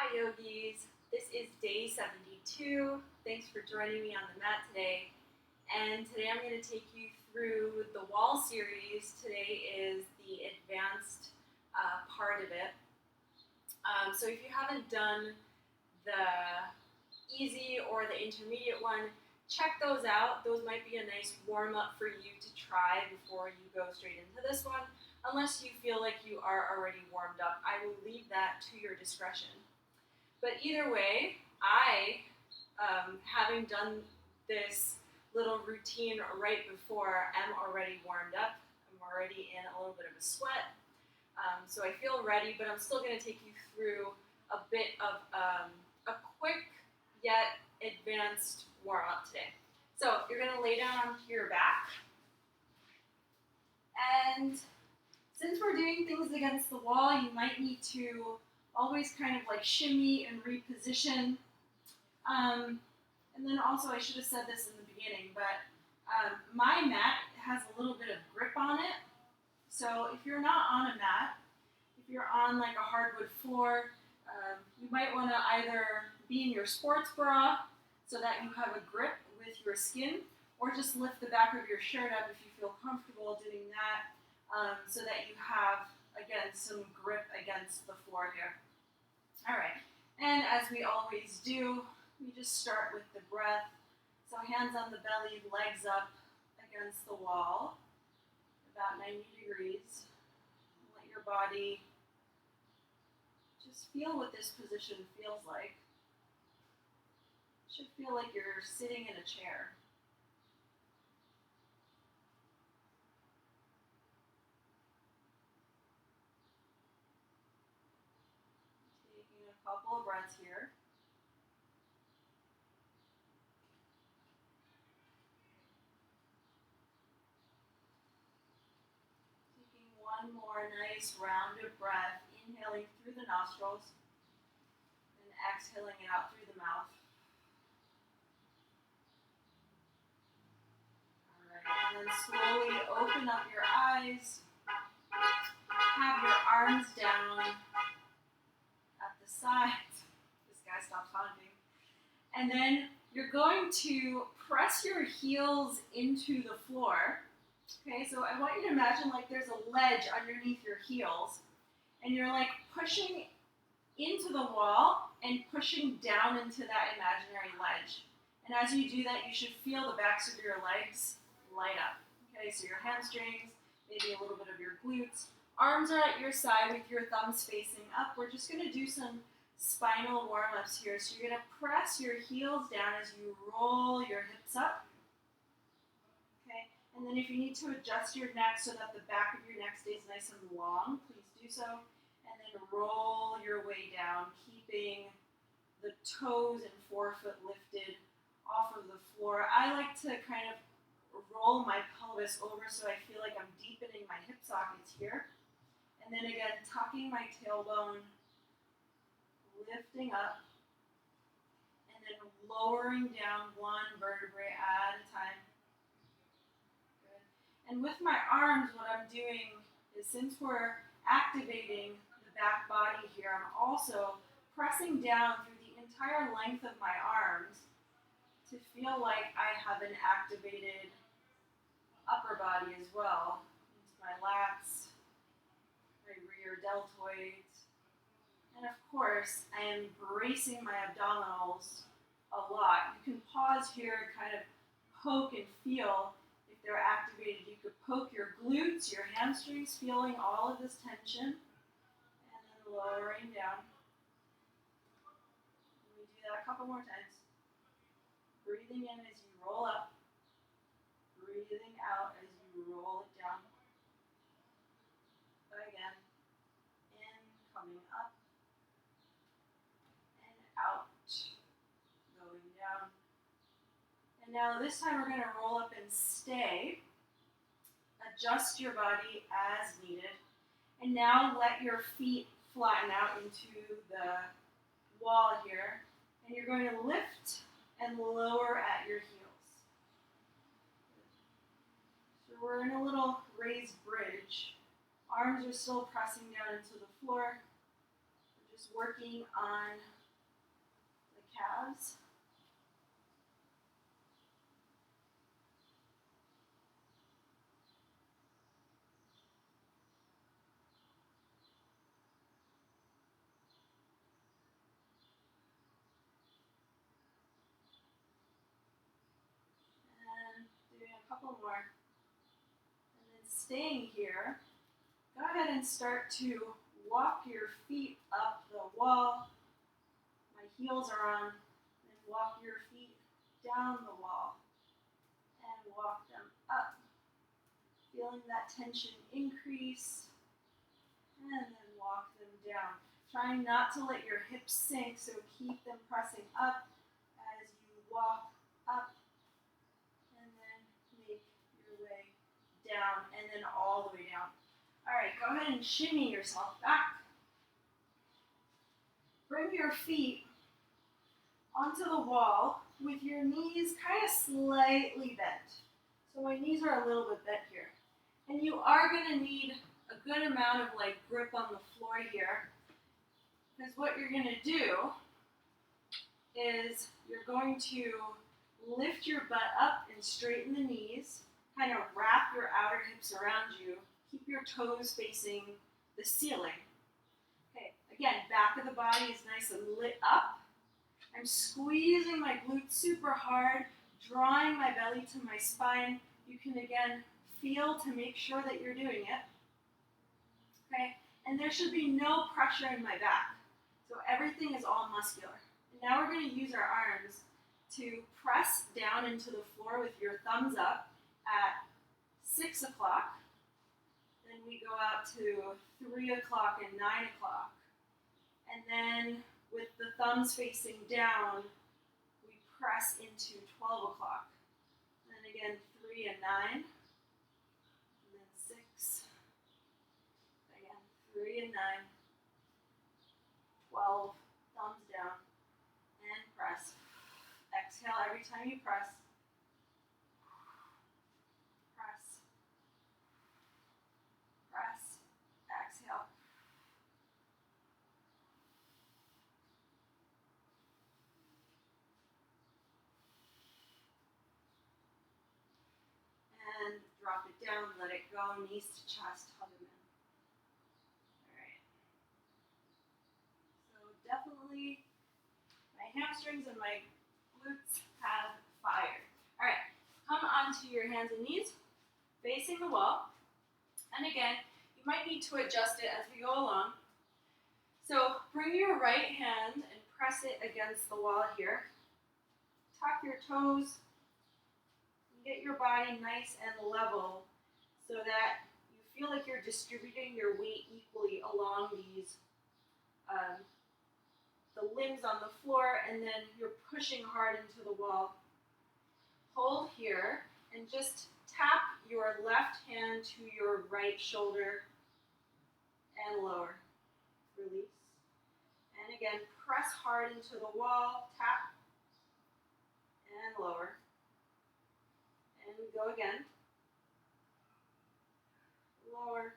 Hi yogis, this is day 72. Thanks for joining me on the mat today. And today I'm going to take you through the wall series. Today is the advanced part of it. So if you haven't done the easy or the intermediate one, check those out. Those might be a nice warm up for you to try before you go straight into this one. Unless you feel like you are already warmed up, I will leave that to your discretion. But either way, having done this little routine right before, am already warmed up. I'm already in a little bit of a sweat. So I feel ready, but I'm still going to take you through a bit of a quick yet advanced warm-up today. So you're going to lay down onto your back. And since we're doing things against the wall, you might need to always kind of like shimmy and reposition. And then also, I should have said this in the beginning, but my mat has a little bit of grip on it. So if you're not on a mat, if you're on like a hardwood floor, you might want to either be in your sports bra so that you have a grip with your skin, or just lift the back of your shirt up if you feel comfortable doing that, so that you have, again, some grip against the floor here. All right, and as we always do, we just start with the breath. So hands on the belly, legs up against the wall, about 90 degrees. Let your body just feel what this position feels like. It should feel like you're sitting in a chair. Taking a couple of breaths here. Taking one more nice rounded breath, inhaling through the nostrils and exhaling it out through the mouth. And then slowly open up your eyes. Have your arms down at the sides. This guy stopped talking. And then you're going to press your heels into the floor. Okay, so I want you to imagine like there's a ledge underneath your heels. And you're like pushing into the wall and pushing down into that imaginary ledge. And as you do that, you should feel the backs of your legs light up. Okay, so your hamstrings, maybe a little bit of your glutes. Arms are at your side with your thumbs facing up. We're just going to do some spinal warm-ups here. So you're going to press your heels down as you roll your hips up. Okay, and then if you need to adjust your neck so that the back of your neck stays nice and long, please do so. And then roll your way down, keeping the toes and forefoot lifted off of the floor. I like to kind of roll my pelvis over so I feel like I'm deepening my hip sockets here. And then again, tucking my tailbone, lifting up, and then lowering down one vertebrae at a time. Good. And with my arms, what I'm doing is, since we're activating the back body here, I'm also pressing down through the entire length of my arms to feel like I have an activated upper body as well, into my lats, my rear deltoids, and of course I am bracing my abdominals a lot. You can pause here and kind of poke and feel if they're activated. You could poke your glutes, your hamstrings, feeling all of this tension, and then lowering down. Let me do that a couple more times. Breathing in as you roll up. Breathing out as you roll it down. Again, in, coming up, and out, going down. And now this time we're going to roll up and stay. Adjust your body as needed. And now let your feet flatten out into the wall here. And you're going to lift and lower at your heels. So we're in a little raised bridge. Arms are still pressing down into the floor. We're just working on calves. And doing a couple more. And then staying here, go ahead and start to walk your feet up the wall. My heels are on. And walk your feet down the wall. And walk them up. Feeling that tension increase. And then walk them down. Trying not to let your hips sink, so keep them pressing up as you walk up. And then make your way down, and then all the way down. All right, go ahead and shimmy yourself back. Bring your feet onto the wall with your knees kind of slightly bent. So my knees are a little bit bent here. And you are going to need a good amount of grip on the floor here. Because what you're going to do is you're going to lift your butt up and straighten the knees. Kind of wrap your outer hips around you. Keep your toes facing the ceiling. Okay, again, back of the body is nice and lit up. I'm squeezing my glutes super hard, drawing my belly to my spine. You can, again, feel to make sure that you're doing it. Okay, and there should be no pressure in my back. So everything is all muscular. And now we're going to use our arms to press down into the floor with your thumbs up at 6 o'clock. Then we go out to 3 o'clock and 9 o'clock. And then with the thumbs facing down, we press into 12 o'clock. And then again, 3 and 9. And then 6. Again, 3 and 9. 12, thumbs down, and press. Exhale every time you press. Press. Press. Exhale. And drop it down, let it go, knees to chest, hug them in. Definitely, my hamstrings and my glutes have fired. All right, come onto your hands and knees, facing the wall. And again, you might need to adjust it as we go along. So bring your right hand and press it against the wall here. Tuck your toes. And get your body nice and level so that you feel like you're distributing your weight equally along these the limbs on the floor, and then you're pushing hard into the wall. Hold here and just tap your left hand to your right shoulder and lower. Release. And again, press hard into the wall, tap, and lower. And we go again. Lower.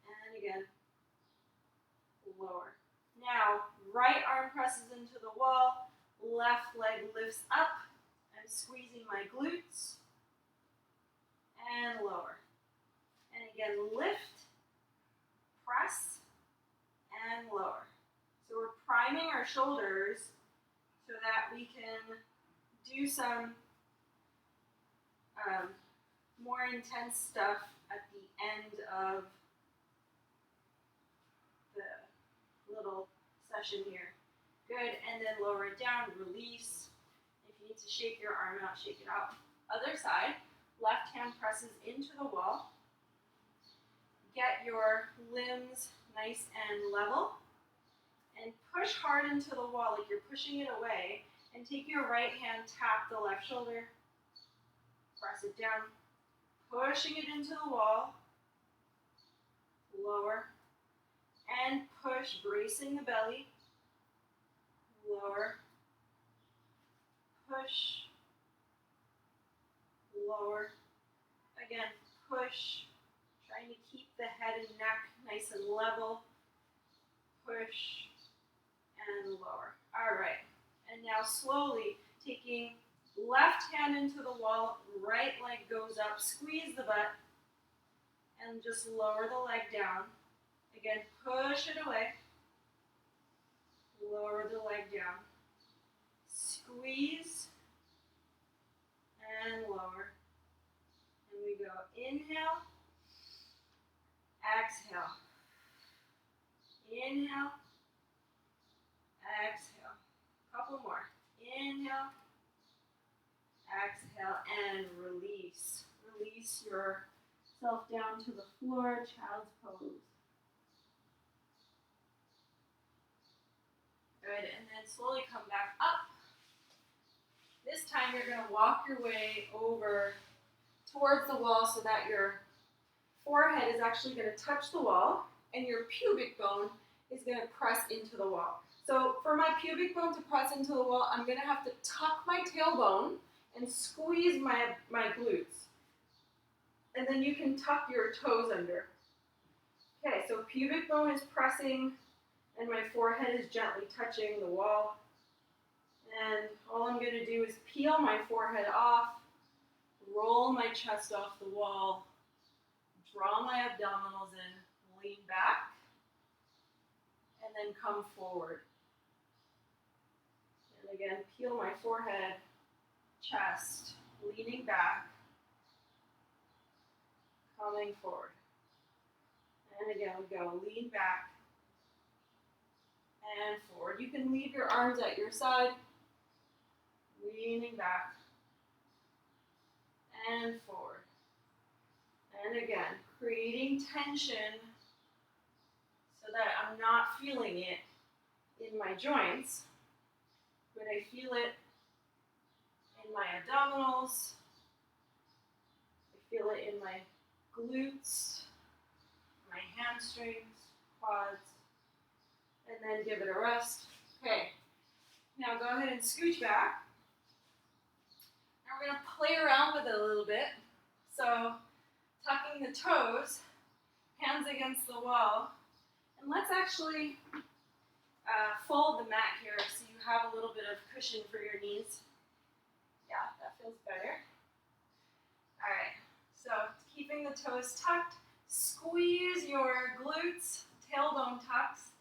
And again, lower. Now, right arm presses into the wall, left leg lifts up. I'm squeezing my glutes. And lower. And again, lift, press, and lower. So we're priming our shoulders so that we can do some more intense stuff at the end of the little session here. Good, and then lower it down, release. If you need to shake your arm out, shake it out. Other side, left hand presses into the wall. Get your limbs nice and level. And push hard into the wall like you're pushing it away. And take your right hand, tap the left shoulder. Press it down. Pushing it into the wall. Lower. And push, bracing the belly. Lower. Push. Lower. Again, push. Trying to keep the head and neck nice and level. Push and lower. All right. And now slowly taking left hand into the wall, right leg goes up, squeeze the butt, and just lower the leg down. Again, push it away. Lower the leg down. Squeeze and lower. And we go inhale, exhale. Inhale, exhale. Couple more. Inhale, exhale, and release. Release yourself down to the floor, child's pose. Good, and then slowly come back up. This time you're going to walk your way over towards the wall so that your forehead is actually going to touch the wall and your pubic bone is going to press into the wall. So for my pubic bone to press into the wall, I'm going to have to tuck my tailbone and squeeze my glutes. And then you can tuck your toes under. Okay, so pubic bone is pressing and my forehead is gently touching the wall. And all I'm going to do is peel my forehead off, roll my chest off the wall, draw my abdominals in, lean back, and then come forward. And again, peel my forehead, chest, leaning back, coming forward. And again, we go lean back and forward. You can leave your arms at your side, leaning back and forward. And again, creating tension so that I'm not feeling it in my joints, but I feel it in my abdominals, I feel it in my glutes, my hamstrings, quads, and then give it a rest. Okay, now go ahead and scooch back. Now we're going to play around with it a little bit. So tucking the toes, hands against the wall, and let's actually fold the mat here so you have a little bit of cushion for your knees. Yeah, that feels better. All right, so keeping the toes tucked, squeeze your glutes, tailbone tucks.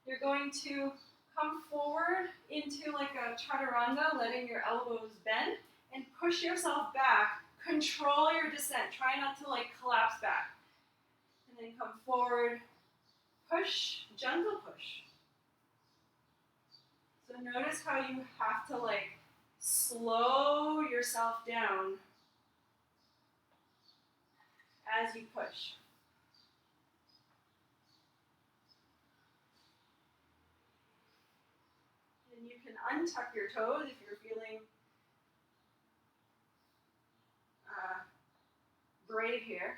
You're going to come forward into like a chaturanga, letting your elbows bend, and push yourself back. Control your descent. Try not to like collapse back. And then come forward, push, gentle push. So notice how you have to like slow yourself down as you push. And you can untuck your toes if you're feeling brave here.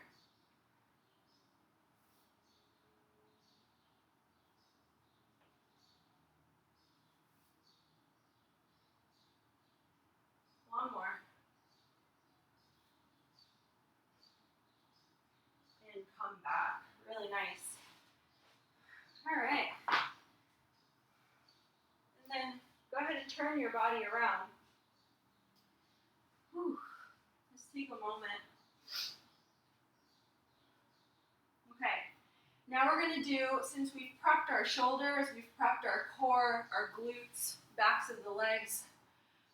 One more. And come back. Really nice. All right. And then go ahead and turn your body around. Whew. Just take a moment. Okay. Now we're going to do, since we've prepped our shoulders, we've prepped our core, our glutes, backs of the legs,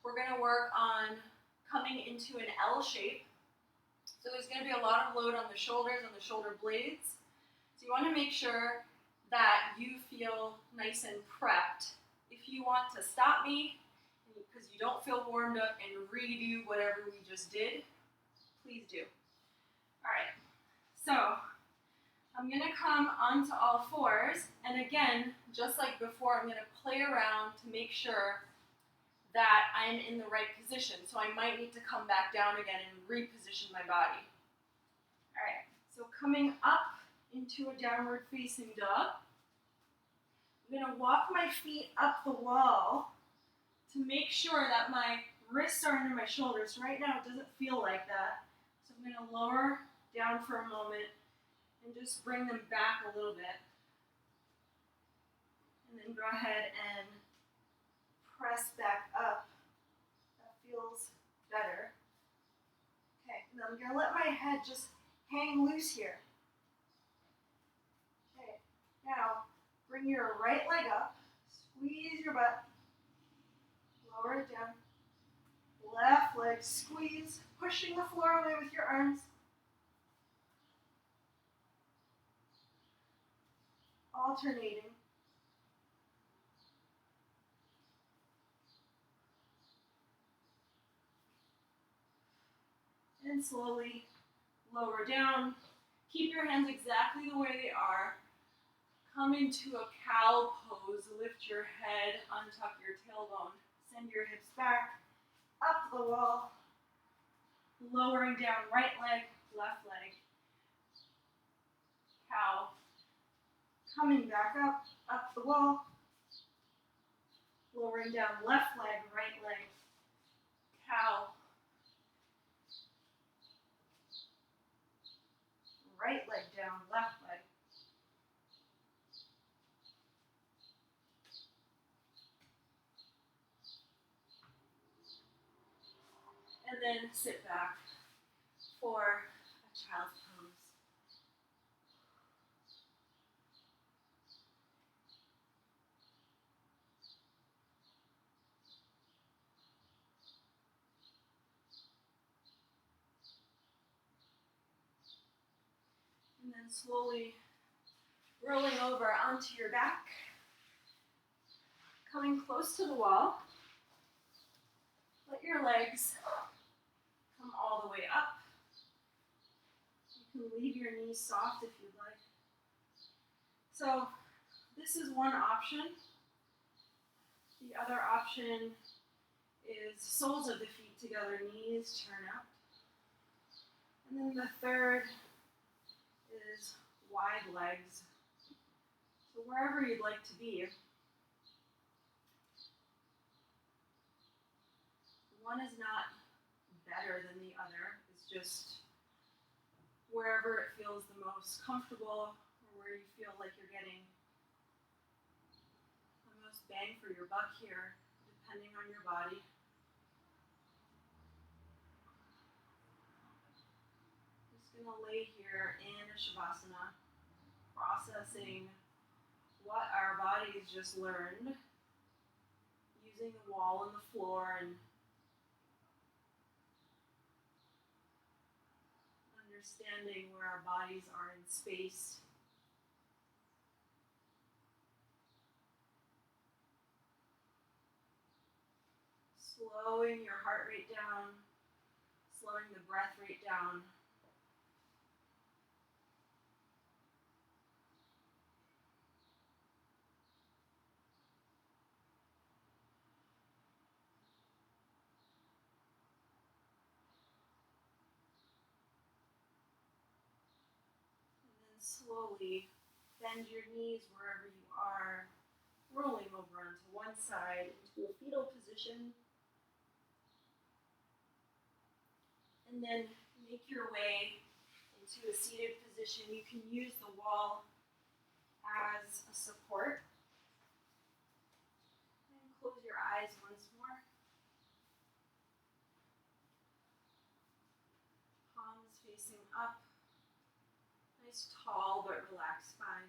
we're going to work on coming into an L shape. So there's going to be a lot of load on the shoulders, on the shoulder blades. So you want to make sure that you feel nice and prepped. If you want to stop me, because you don't feel warmed up, and redo whatever we just did, please do. All right, so I'm going to come onto all fours, and again, just like before, I'm going to play around to make sure that I'm in the right position. So I might need to come back down again and reposition my body. All right, so coming up into a downward facing dog. I'm going to walk my feet up the wall to make sure that my wrists are under my shoulders. Right now it doesn't feel like that. So I'm going to lower down for a moment and just bring them back a little bit. And then go ahead and press back up. That feels better. Okay, and I'm gonna let my head just hang loose here. Okay, now bring your right leg up, squeeze your butt, lower it down. Left leg squeeze, pushing the floor away with your arms. Alternating. And slowly lower down. Keep your hands exactly the way they are. Come into a cow pose. Lift your head, untuck your tailbone. Send your hips back, up the wall. Lowering down right leg, left leg. Cow. Coming back up the wall. Lowering down left leg, right leg. Cow. Right leg down, left leg. And then sit back for a child's pose. And then slowly rolling over onto your back, coming close to the wall. Let your legs come all the way up. You can leave your knees soft if you'd like. So this is one option. The other option is soles of the feet together, knees turn up. And then the third is wide legs. So wherever you'd like to be. One is not better than the other. It's just wherever it feels the most comfortable or where you feel like you're getting the most bang for your buck here, depending on your body. Just gonna lay here in a Shavasana, processing what our bodies just learned, using the wall and the floor and understanding where our bodies are in space. Slowing your heart rate down, slowing the breath rate down. Slowly bend your knees wherever you are, rolling over onto one side into a fetal position. And then make your way into a seated position. You can use the wall as a support. And close your eyes once more. Palms facing up. Nice tall but relaxed spine.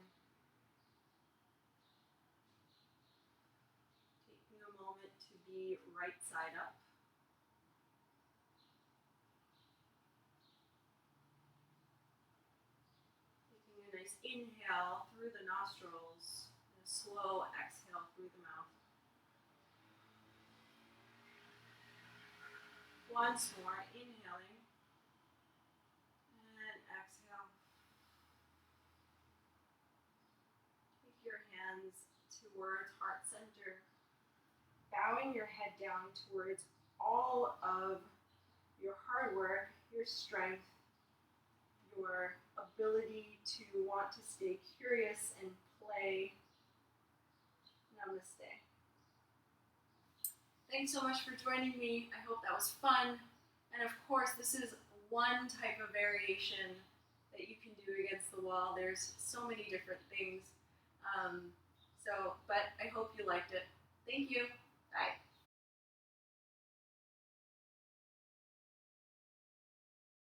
Taking a moment to be right side up. Taking a nice inhale through the nostrils and a slow exhale through the mouth. Once more, inhaling and exhale. Take your hands towards heart center, bowing your head down towards all of your hard work, your strength, your ability to want to stay curious and play. Namaste. Thanks so much for joining me. I hope that was fun. And of course, this is one type of variation that you can do against the wall. There's so many different things. But I hope you liked it. Thank you. Bye.